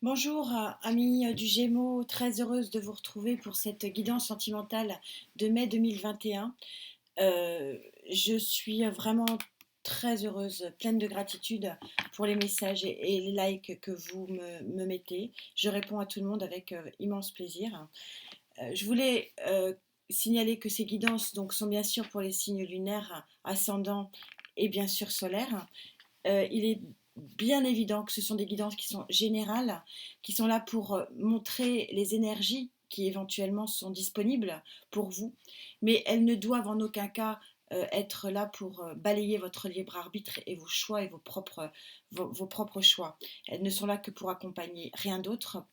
Bonjour, amis du Gémeaux, très heureuse de vous retrouver pour cette guidance sentimentale de mai 2021. Je suis vraiment très heureuse, pleine de gratitude pour les messages et les likes que vous me mettez. Je réponds à tout le monde avec immense plaisir. Je voulais signaler que ces guidances donc, sont bien sûr pour les signes lunaires, ascendants et bien sûr solaires. Il est bien évident que ce sont des guidances qui sont générales, qui sont là pour montrer les énergies qui éventuellement sont disponibles pour vous, mais elles ne doivent en aucun cas être là pour balayer votre libre arbitre et vos choix et vos propres choix. Elles ne sont là que pour accompagner, rien d'autre.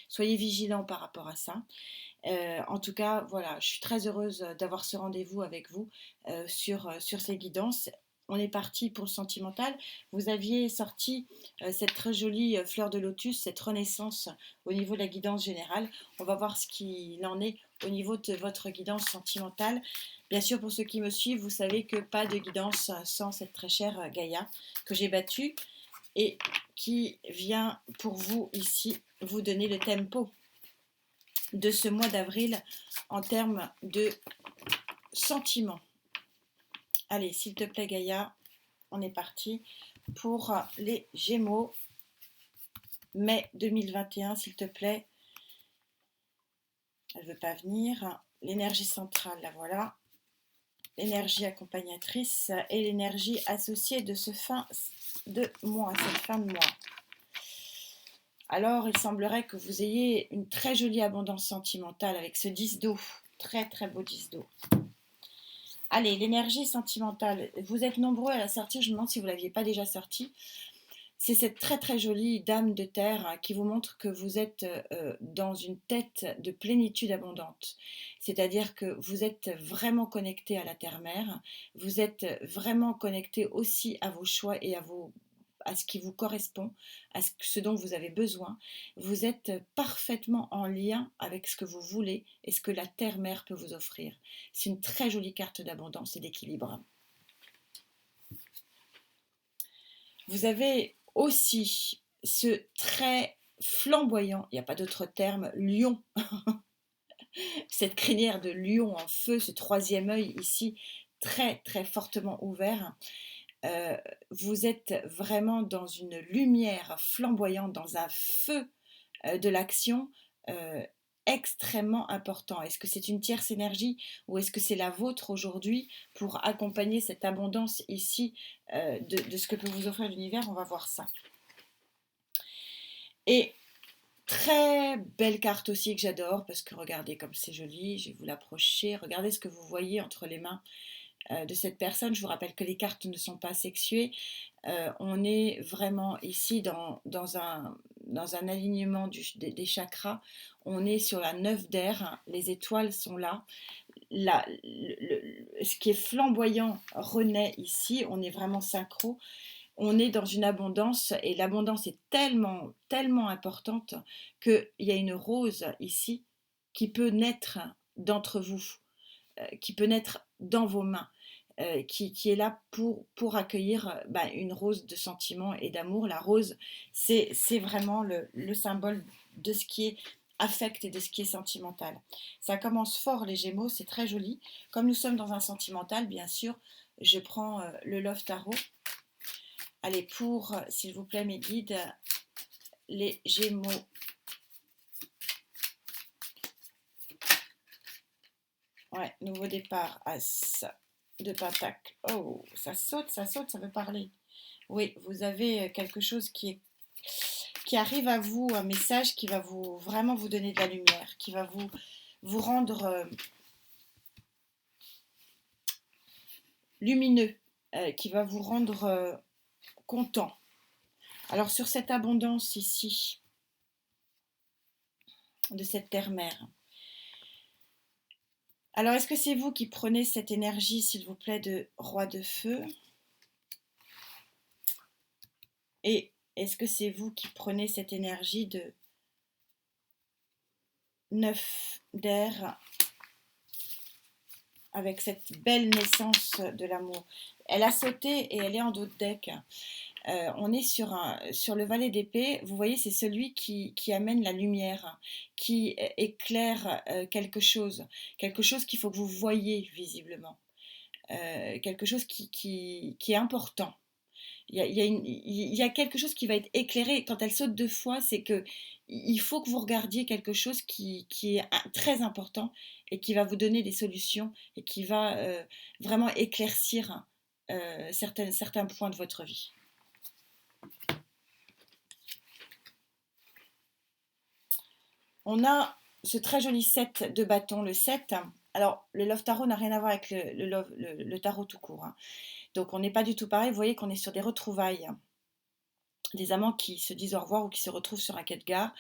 Soyez vigilants par rapport à ça. En tout cas, voilà, je suis très heureuse d'avoir ce rendez-vous avec vous sur ces guidances. On est parti pour le sentimental. Vous aviez sorti cette très jolie fleur de lotus, cette renaissance au niveau de la guidance générale. On va voir ce qu'il en est au niveau de votre guidance sentimentale. Bien sûr, pour ceux qui me suivent, vous savez que pas de guidance sans cette très chère Gaïa que j'ai battue et qui vient pour vous ici vous donner le tempo de ce mois d'avril en termes de sentiments. Allez, s'il te plaît Gaïa, on est parti pour les Gémeaux, mai 2021, s'il te plaît. Elle ne veut pas venir. L'énergie centrale, la voilà. L'énergie accompagnatrice et l'énergie associée de ce fin de mois, cette fin de mois. Alors, il semblerait que vous ayez une très jolie abondance sentimentale avec ce 10 d'eau. Très, très beau 10 d'eau. Allez, l'énergie sentimentale. Vous êtes nombreux à la sortir, je me demande si vous ne l'aviez pas déjà sortie. C'est cette très très jolie dame de terre qui vous montre que vous êtes dans une tête de plénitude abondante. C'est-à-dire que vous êtes vraiment connecté à la terre-mère, vous êtes vraiment connecté aussi à vos choix et à ce qui vous correspond, à ce dont vous avez besoin. Vous êtes parfaitement en lien avec ce que vous voulez et ce que la terre-mère peut vous offrir. C'est une très jolie carte d'abondance et d'équilibre. Vous avez aussi ce très flamboyant, il n'y a pas d'autre terme, lion, cette crinière de lion en feu, ce troisième œil ici, très très fortement ouvert. Vous êtes vraiment dans une lumière flamboyante, dans un feu de l'action extrêmement important. Est-ce que c'est une tierce énergie ou est-ce que c'est la vôtre aujourd'hui pour accompagner cette abondance ici de ce que peut vous offrir l'univers? On va voir ça. Et très belle carte aussi que j'adore parce que regardez comme c'est joli, je vais vous l'approcher, regardez ce que vous voyez entre les mains de cette personne. Je vous rappelle que les cartes ne sont pas sexuées, on est vraiment ici dans un alignement des chakras, on est sur la 9 d'air, les étoiles sont là, ce qui est flamboyant renaît ici, on est vraiment synchro. On est dans une abondance et l'abondance est tellement, tellement importante qu'il y a une rose ici qui peut naître d'entre vous, qui peut naître dans vos mains, qui est là pour accueillir une rose de sentiment et d'amour. La rose, c'est vraiment le symbole de ce qui est affect et de ce qui est sentimental. Ça commence fort les Gémeaux, c'est très joli. Comme nous sommes dans un sentimental, bien sûr, je prends le Love Tarot. Allez, pour, s'il vous plaît, mes guides, les Gémeaux. Ouais, nouveau départ, As de Pentacle. Oh, ça saute, ça veut parler. Oui, vous avez quelque chose qui arrive à vous, un message qui va vraiment vous donner de la lumière, qui va vous rendre lumineux, qui va vous rendre content. Alors sur cette abondance ici, de cette terre-mère, alors est-ce que c'est vous qui prenez cette énergie, s'il vous plaît, de roi de feu? Et est-ce que c'est vous qui prenez cette énergie de 9 d'air avec cette belle naissance de l'amour? Elle a sauté et elle est en dos de deck. On est sur le valet d'épée, vous voyez, c'est celui qui amène la lumière, qui éclaire quelque chose qu'il faut que vous voyez visiblement, quelque chose qui est important. Il y a quelque chose qui va être éclairé. Quand elle saute 2 fois, c'est que il faut que vous regardiez quelque chose qui est très important et qui va vous donner des solutions et qui va vraiment éclaircir certains points de votre vie. On a ce très joli set de bâtons, le 7. Alors, le Love Tarot n'a rien à voir avec le tarot tout court, hein. Donc, on n'est pas du tout pareil. Vous voyez qu'on est sur des retrouvailles, des amants qui se disent au revoir ou qui se retrouvent sur un quai de gare.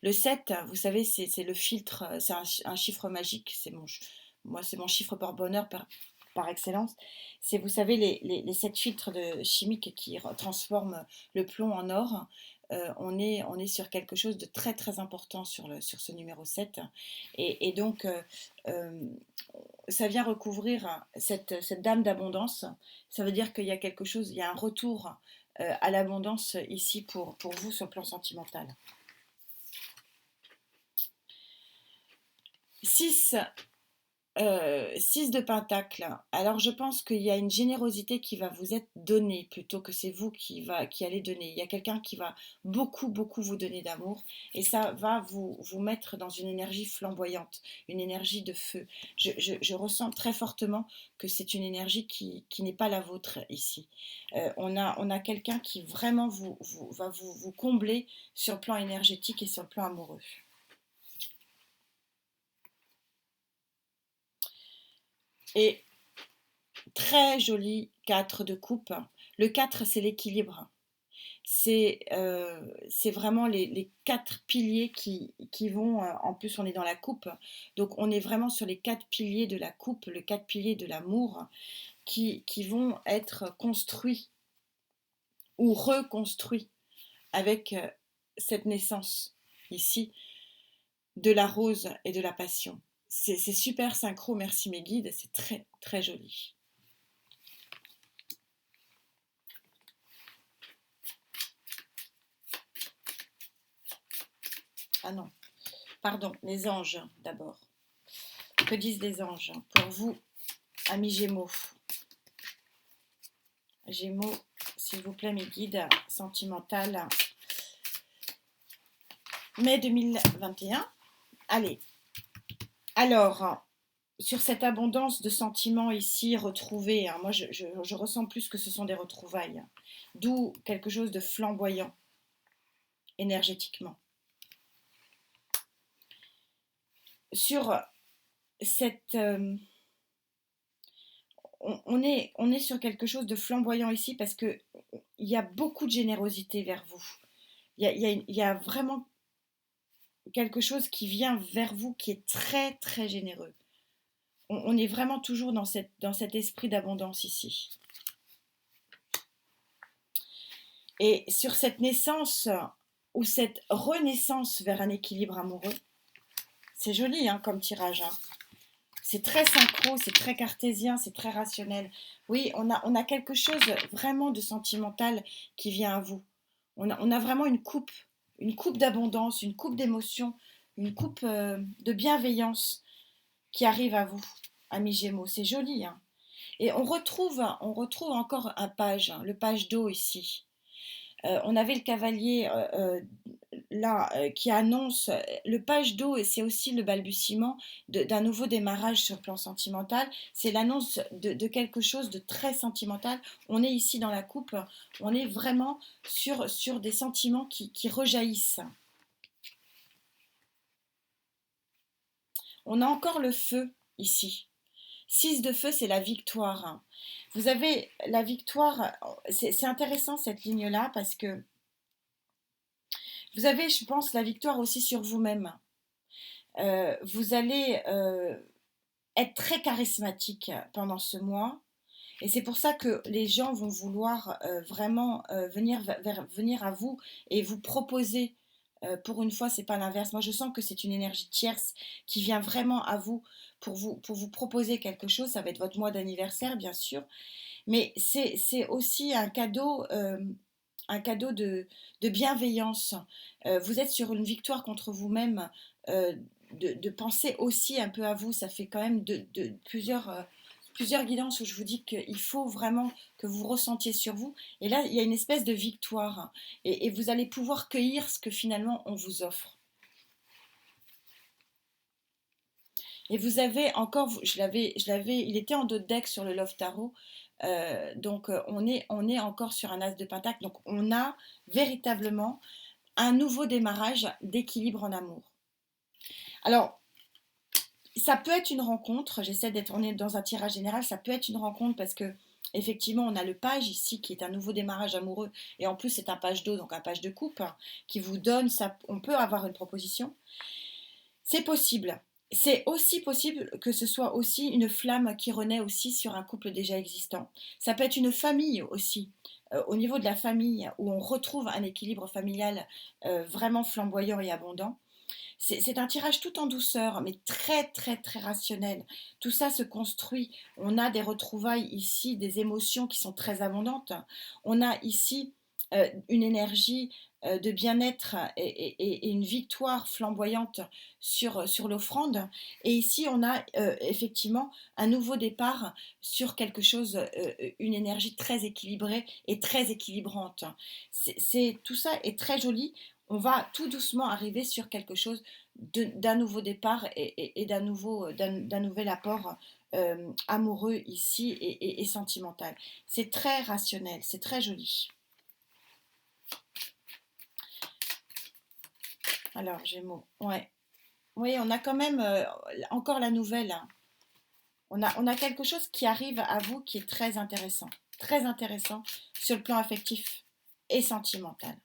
Le 7, vous savez, c'est le filtre, c'est un chiffre magique. Moi, c'est mon chiffre porte-bonheur par excellence. C'est, vous savez, les 7 filtres chimiques qui transforment le plomb en or. On est sur quelque chose de très très important sur ce numéro 7. Et donc, ça vient recouvrir cette dame d'abondance. Ça veut dire qu'il y a quelque chose, il y a un retour à l'abondance ici pour vous sur le plan sentimental. 6 6 de Pentacle. Alors je pense qu'il y a une générosité qui va vous être donnée plutôt que c'est vous qui allez donner. Il y a quelqu'un qui va beaucoup, beaucoup vous donner d'amour et ça va vous mettre dans une énergie flamboyante, une énergie de feu. Je ressens très fortement que c'est une énergie qui n'est pas la vôtre ici. On a quelqu'un qui vraiment va vous combler sur le plan énergétique et sur le plan amoureux. Et très joli 4 de coupe. Le 4, c'est l'équilibre. C'est vraiment les 4 piliers qui vont, en plus on est dans la coupe, donc on est vraiment sur les 4 piliers de la coupe, les 4 piliers de l'amour qui vont être construits ou reconstruits avec cette naissance ici de la rose et de la passion. C'est super synchro, merci mes guides, c'est très très joli. Ah non, pardon, les anges d'abord. Que disent les anges pour vous, amis Gémeaux? Gémeaux, s'il vous plaît, mes guides sentimentales. Mai 2021. Allez. Alors, sur cette abondance de sentiments ici retrouvés, hein, moi je ressens plus que ce sont des retrouvailles. D'où quelque chose de flamboyant énergétiquement. Sur cette... on est sur quelque chose de flamboyant ici parce qu'il y a beaucoup de générosité vers vous. Il y a vraiment quelque chose qui vient vers vous qui est très très généreux. On est vraiment toujours dans cet esprit d'abondance ici. Et sur cette naissance ou cette renaissance vers un équilibre amoureux, c'est joli hein, comme tirage. Hein. C'est très synchro, c'est très cartésien, c'est très rationnel. Oui, on a quelque chose vraiment de sentimental qui vient à vous. On a vraiment une coupe d'abondance, une coupe d'émotion, une coupe de bienveillance qui arrive à vous, amis Gémeaux. C'est joli. Hein. Et on retrouve encore un page, hein, le page d'eau ici. On avait le cavalier là qui annonce le page d'eau et c'est aussi le balbutiement d'un nouveau démarrage sur le plan sentimental. C'est l'annonce de quelque chose de très sentimental. On est ici dans la coupe, on est vraiment sur des sentiments qui rejaillissent. On a encore le feu ici. 6 de feu, c'est la victoire. Vous avez la victoire, c'est intéressant cette ligne-là parce que vous avez, je pense, la victoire aussi sur vous-même. Vous allez être très charismatique pendant ce mois. Et c'est pour ça que les gens vont vouloir vraiment venir à vous et vous proposer. Pour une fois, c'est pas l'inverse. Moi, je sens que c'est une énergie tierce qui vient vraiment à vous pour vous proposer quelque chose. Ça va être votre mois d'anniversaire, bien sûr. Mais c'est aussi un cadeau un cadeau de bienveillance. Vous êtes sur une victoire contre vous-même, de penser aussi un peu à vous. Ça fait quand même plusieurs guidances où je vous dis qu'il faut vraiment que vous ressentiez sur vous. Et là, il y a une espèce de victoire. Et vous allez pouvoir cueillir ce que finalement on vous offre. Et vous avez encore, il était en dos de deck sur le Love Tarot. Donc on est encore sur un as de pentacle. Donc on a véritablement un nouveau démarrage d'équilibre en amour. Alors, ça peut être une rencontre, on est dans un tirage général, ça peut être une rencontre parce que effectivement on a le page ici qui est un nouveau démarrage amoureux et en plus c'est un page d'eau, donc un page de coupe qui vous donne, ça, on peut avoir une proposition. C'est possible. C'est aussi possible que ce soit aussi une flamme qui renaît aussi sur un couple déjà existant. Ça peut être une famille aussi. Au niveau de la famille, où on retrouve un équilibre familial vraiment flamboyant et abondant. C'est un tirage tout en douceur, mais très très très rationnel. Tout ça se construit. On a des retrouvailles ici, des émotions qui sont très abondantes. On a ici une énergie de bien-être et une victoire flamboyante sur l'offrande. Et ici, on a effectivement un nouveau départ sur quelque chose, une énergie très équilibrée et très équilibrante. Tout ça est très joli. On va tout doucement arriver sur quelque chose d'un nouveau départ et d'un nouvel apport amoureux ici et sentimental. C'est très rationnel, c'est très joli. Alors, Gémeaux, ouais. Oui, on a quand même encore la nouvelle, hein. On a quelque chose qui arrive à vous qui est très intéressant sur le plan affectif et sentimental.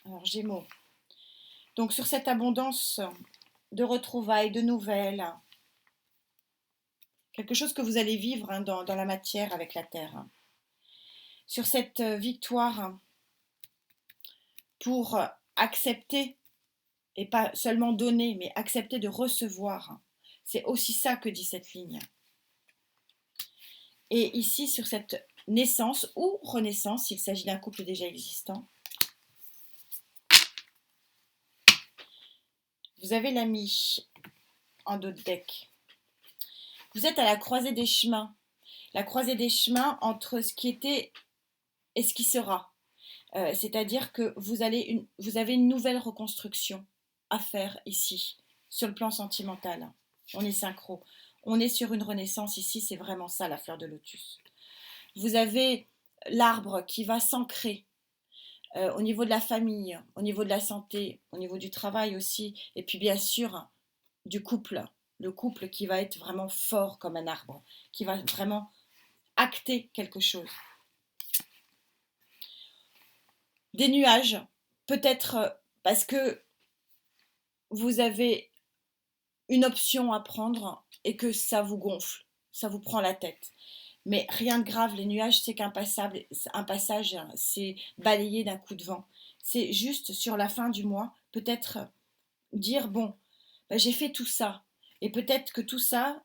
Alors, Gémeaux. Donc, sur cette abondance de retrouvailles, de nouvelles, quelque chose que vous allez vivre hein, dans la matière avec la terre. Sur cette victoire pour accepter, et pas seulement donner, mais accepter de recevoir. C'est aussi ça que dit cette ligne. Et ici, sur cette naissance ou renaissance, il s'agit d'un couple déjà existant, vous avez l'ami en dos de deck. Vous êtes à la croisée des chemins. La croisée des chemins entre ce qui était et ce qui sera. C'est-à-dire que vous avez une nouvelle reconstruction à faire ici, sur le plan sentimental. On est synchro. On est sur une renaissance ici, c'est vraiment ça la fleur de lotus. Vous avez l'arbre qui va s'ancrer au niveau de la famille, au niveau de la santé, au niveau du travail aussi, et puis bien sûr du couple. Le couple qui va être vraiment fort comme un arbre, qui va vraiment acter quelque chose. Des nuages, peut-être parce que vous avez une option à prendre et que ça vous gonfle, ça vous prend la tête. Mais rien de grave, les nuages, c'est un passage, c'est balayé d'un coup de vent. C'est juste sur la fin du mois, peut-être dire, bon, bah, j'ai fait tout ça. Et peut-être que tout ça,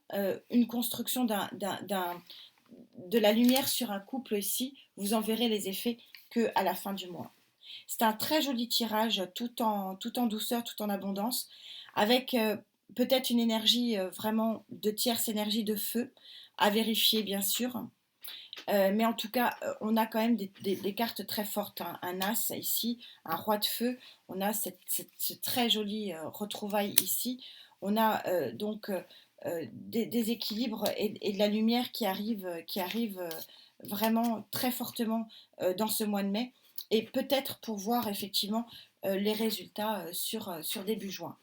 une construction de la lumière sur un couple ici, vous en verrez les effets qu'à la fin du mois. C'est un très joli tirage, tout en douceur, tout en abondance, avec peut-être une énergie vraiment de tierce énergie de feu, à vérifier bien sûr. Mais en tout cas, on a quand même des cartes très fortes, hein. Un as ici, un roi de feu, on a ce très joli retrouvaille ici. On a donc des équilibres et de la lumière qui arrive vraiment très fortement dans ce mois de mai et peut-être pour voir effectivement les résultats sur début juin.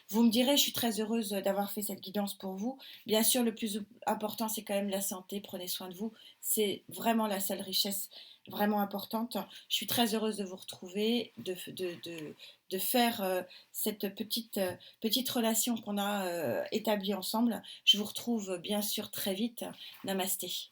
Vous me direz, je suis très heureuse d'avoir fait cette guidance pour vous. Bien sûr, le plus important, c'est quand même la santé. Prenez soin de vous. C'est vraiment la seule richesse vraiment importante. Je suis très heureuse de vous retrouver, de faire cette petite relation qu'on a établie ensemble. Je vous retrouve bien sûr très vite. Namasté.